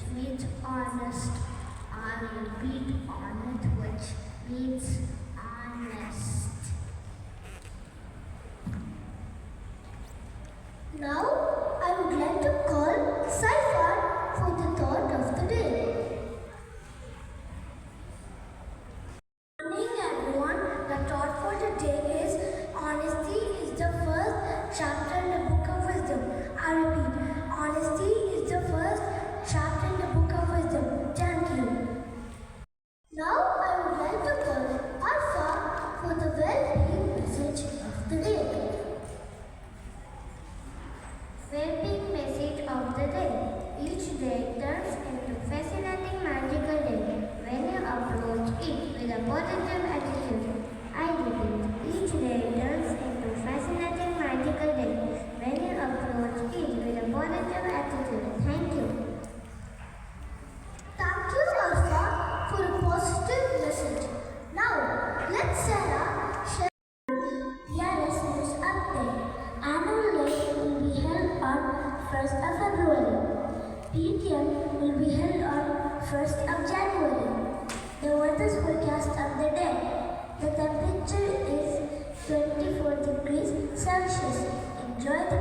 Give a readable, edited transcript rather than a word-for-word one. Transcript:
which means honest. I repeat honest, which means honest. Now, I would like to call Saifan for the thought of the day. Good morning, everyone. The thought for the day is honesty is the first chapter in the book of wisdom. I repeat, honesty is the first chapter in the book of wisdom. Thank you. Now, I would like to call Alpha for the well-being message of the day. Well-being message of the day. Each day turns into fascinating magical day when you approach it with a positive attitude. I repeat, each day turns into fascinating magical day when you approach it with a positive attitude. Thank you. Thank you, Alpha, for a positive message. Now, let Sarah share PRS news update. Annual Day will be held on 1st of February. PTM will be held on 1st of January. The weather forecast of the day. The temperature is 24 degrees Celsius. Enjoy the